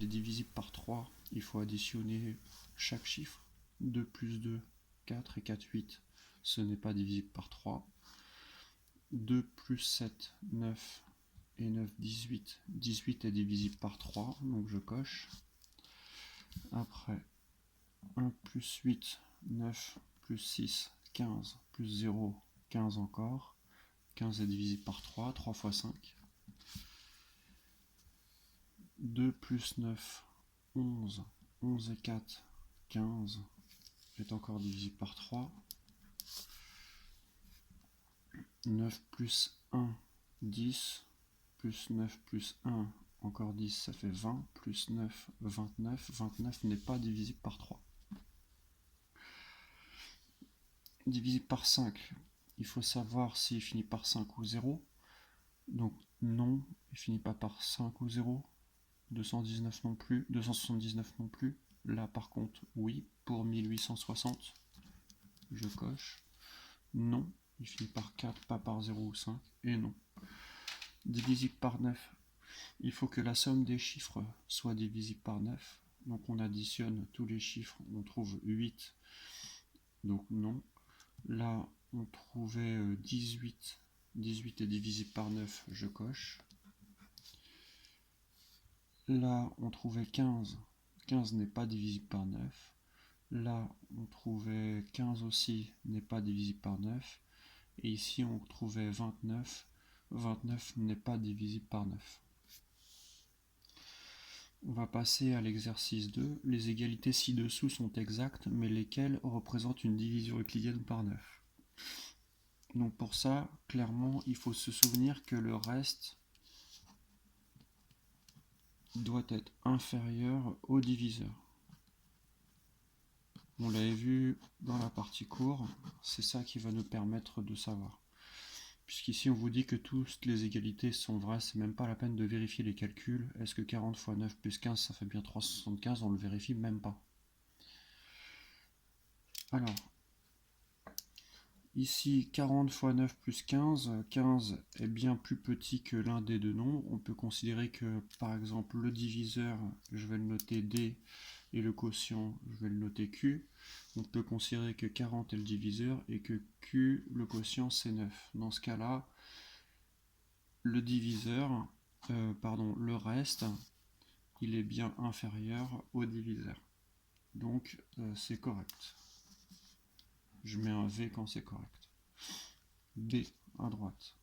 divisible par 3, il faut additionner chaque chiffre. 2 plus 2, 4 et 4, 8, ce n'est pas divisible par 3. 2 plus 7, 9 et 9, 18. 18 est divisible par 3, donc je coche. Après, 1 plus 8, 9 plus 6, 15, plus 0, 15 encore. 15 est divisible par 3, 3 fois 5. 2 plus 9, 11, 11 et 4, 15, est encore divisible par 3. 9 plus 1, 10, plus 9 plus 1, encore 10, ça fait 20, plus 9, 29. 29 n'est pas divisible par 3. Divisible par 5, il faut savoir s'il finit par 5 ou 0. Donc non, il finit pas par 5 ou 0. 219 non plus, 279 non plus. Là par contre, oui, pour 1860, je coche. Non, il finit par 4, pas par 0 ou 5, et non. Divisible par 9, il faut que la somme des chiffres soit divisible par 9. Donc on additionne tous les chiffres, on trouve 8, donc non. Là, on trouvait 18, 18 est divisible par 9, je coche. Là, on trouvait 15, 15 n'est pas divisible par 9. Là, on trouvait 15 aussi, n'est pas divisible par 9. Et ici, on trouvait 29, 29 n'est pas divisible par 9. On va passer à l'exercice 2. Les égalités ci-dessous sont exactes, mais lesquelles représentent une division euclidienne par 9. Donc pour ça, clairement, il faut se souvenir que le reste doit être inférieur au diviseur. On l'avait vu dans la partie cours, c'est ça qui va nous permettre de savoir. Puisqu'ici on vous dit que toutes les égalités sont vraies, c'est même pas la peine de vérifier les calculs. Est-ce que 40 fois 9 plus 15 ça fait bien 375? On le vérifie même pas. Alors, ici 40 fois 9 plus 15, 15 est bien plus petit que l'un des deux nombres. On peut considérer que par exemple le diviseur, je vais le noter D, et le quotient, je vais le noter Q. On peut considérer que 40 est le diviseur et que Q, le quotient, c'est 9. Dans ce cas-là, le diviseur, le reste, il est bien inférieur au diviseur. Donc, c'est correct. Je mets un V quand c'est correct. D, à droite.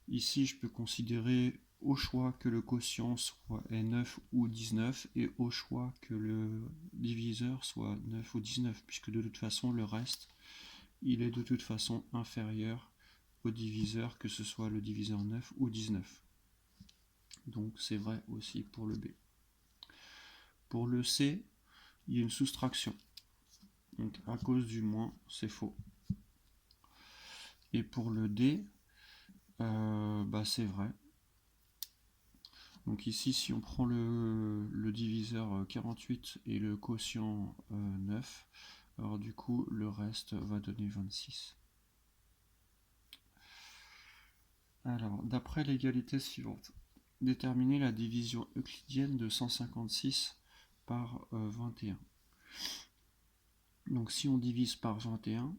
Ici, je peux considérer au choix que le quotient soit 9 ou 19 et au choix que le diviseur soit 9 ou 19, puisque de toute façon, le reste, il est de toute façon inférieur au diviseur, que ce soit le diviseur 9 ou 19. Donc c'est vrai aussi pour le B. Pour le C, il y a une soustraction. Donc à cause du moins, c'est faux. Et pour le D, c'est vrai. Donc ici, si on prend le diviseur 48 et le quotient 9, alors du coup, le reste va donner 26. Alors, d'après l'égalité suivante, déterminer la division euclidienne de 156 par 21. Donc si on divise par 21,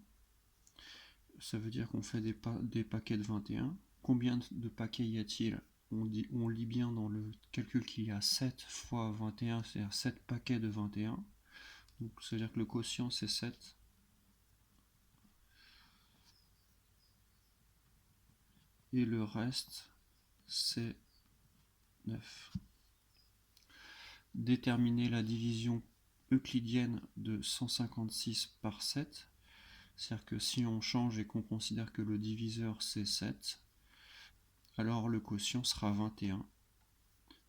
ça veut dire qu'on fait des paquets de 21. Combien de paquets y a-t-il? On lit bien dans le calcul qu'il y a 7 fois 21, c'est-à-dire 7 paquets de 21. Donc ça veut dire que le quotient c'est 7. Et le reste c'est 9. Déterminer la division euclidienne de 156 par 7. C'est-à-dire que si on change et qu'on considère que le diviseur c'est 7, alors le quotient sera 21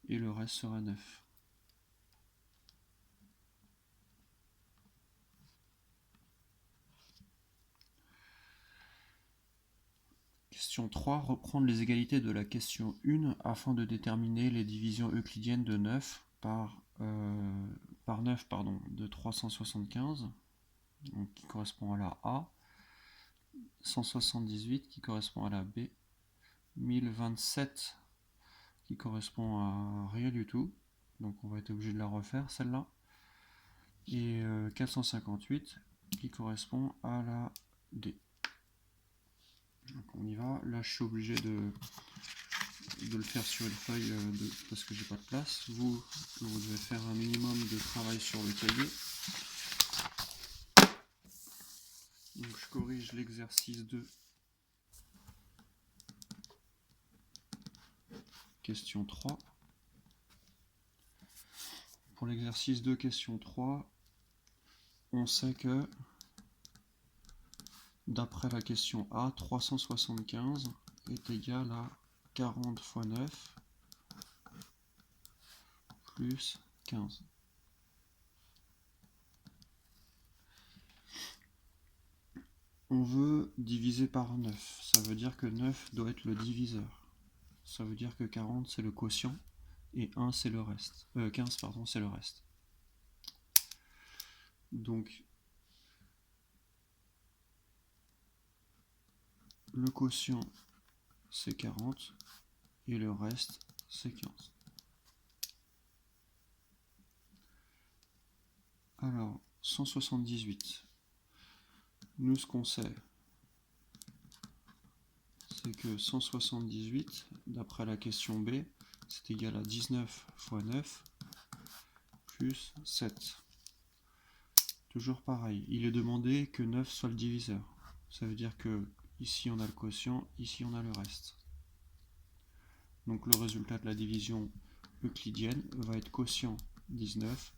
et le reste sera 9. Question 3. Reprendre les égalités de la question 1 afin de déterminer les divisions euclidiennes de 9 par 9 de 375, donc qui correspond à la A, 178 qui correspond à la B, 1027 qui correspond à rien du tout, donc on va être obligé de la refaire celle-là. Et 458 qui correspond à la D. Donc on y va. Là je suis obligé de le faire sur une feuille parce que j'ai pas de place. Vous devez faire un minimum de travail sur le cahier. Donc je corrige l'exercice 2. Question 3. Pour l'exercice 2, question 3, on sait que d'après la question A, 375 est égal à 40 fois 9 plus 15. On veut diviser par 9. Ça veut dire que 9 doit être le diviseur. Ça veut dire que 40 c'est le quotient et 1 c'est le reste. 15 pardon, c'est le reste. Donc le quotient c'est 40 et le reste c'est 15. Alors 178. Nous ce qu'on sait c'est que 178 d'après la question B c'est égal à 19 fois 9 plus 7. Toujours pareil, il est demandé que 9 soit le diviseur. Ça veut dire que ici on a le quotient, ici on a le reste. Donc le résultat de la division euclidienne va être quotient 19,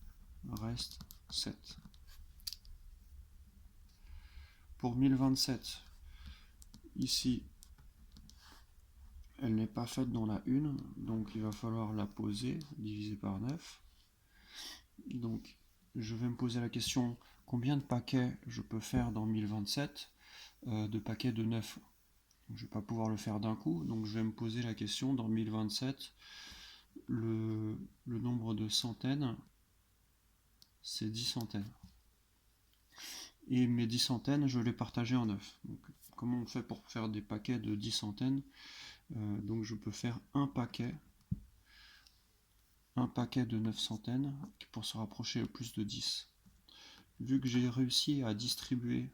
reste 7. Pour 1027, ici, elle n'est pas faite dans la 1, donc il va falloir la poser, diviser par 9. Donc je vais me poser la question, combien de paquets je peux faire dans 1027 de paquets de 9 ? Je ne vais pas pouvoir le faire d'un coup, donc je vais me poser la question, dans 1027, le nombre de centaines, c'est 10 centaines. Et mes 10 centaines, je vais les partager en 9. Donc, comment on fait pour faire des paquets de 10 centaines ? Donc je peux faire un paquet de 9 centaines pour se rapprocher le plus de 10. Vu que j'ai réussi à distribuer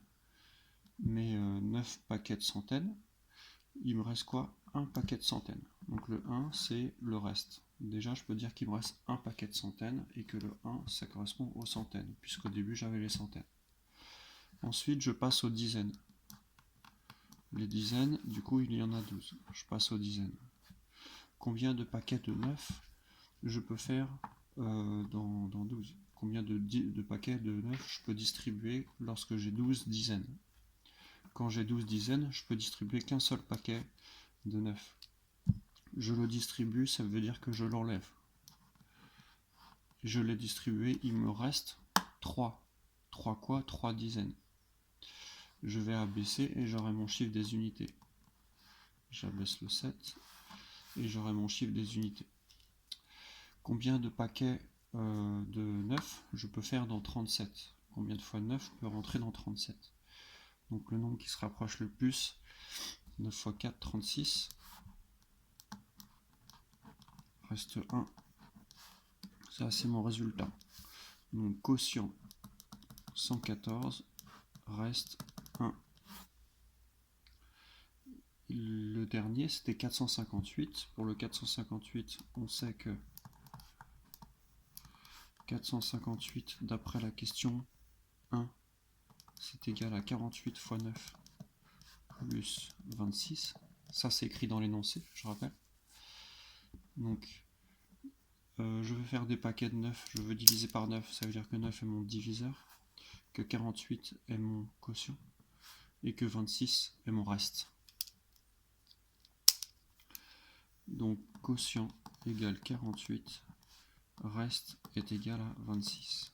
mes 9 paquets de centaines, il me reste quoi ? Un paquet de centaines. Donc le 1 c'est le reste. Déjà je peux dire qu'il me reste un paquet de centaines et que le 1 ça correspond aux centaines, puisqu'au début j'avais les centaines. Ensuite je passe aux dizaines. Les dizaines, du coup il y en a 12. Je passe aux dizaines. Combien de paquets de 9 je peux faire dans 12 ? Combien de paquets de 9 je peux distribuer lorsque j'ai 12 dizaines ? Quand j'ai 12 dizaines, je peux distribuer qu'un seul paquet de 9. Je le distribue, ça veut dire que je l'enlève. Je l'ai distribué, il me reste 3. 3 quoi ? 3 dizaines. Je vais abaisser et j'aurai mon chiffre des unités. J'abaisse le 7 et j'aurai mon chiffre des unités. Combien de paquets de 9 je peux faire dans 37 ? Combien de fois 9 peut rentrer dans 37 ? Donc le nombre qui se rapproche le plus, 9 fois 4, 36. Reste 1. Ça c'est mon résultat. Donc quotient 114, reste 1. Le dernier c'était 458. Pour le 458, on sait que 458 d'après la question 1 c'est égal à 48 fois 9 plus 26. Ça c'est écrit dans l'énoncé, je rappelle. Donc je vais faire des paquets de 9, je veux diviser par 9, ça veut dire que 9 est mon diviseur, que 48 est mon quotient et que 26 est mon reste. Donc quotient égale 48, reste est égal à 26.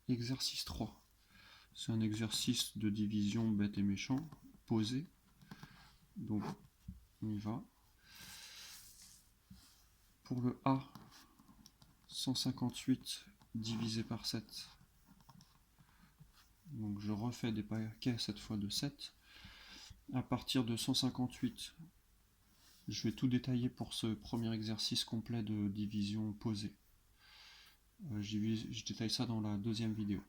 Exercice 3. C'est un exercice de division bête et méchant, posé. Donc on y va. Pour le A, 158 divisé par 7. Donc je refais des paquets cette fois de 7. À partir de 158, Je vais tout détailler pour ce premier exercice complet de division posée. Je détaille ça dans la deuxième vidéo.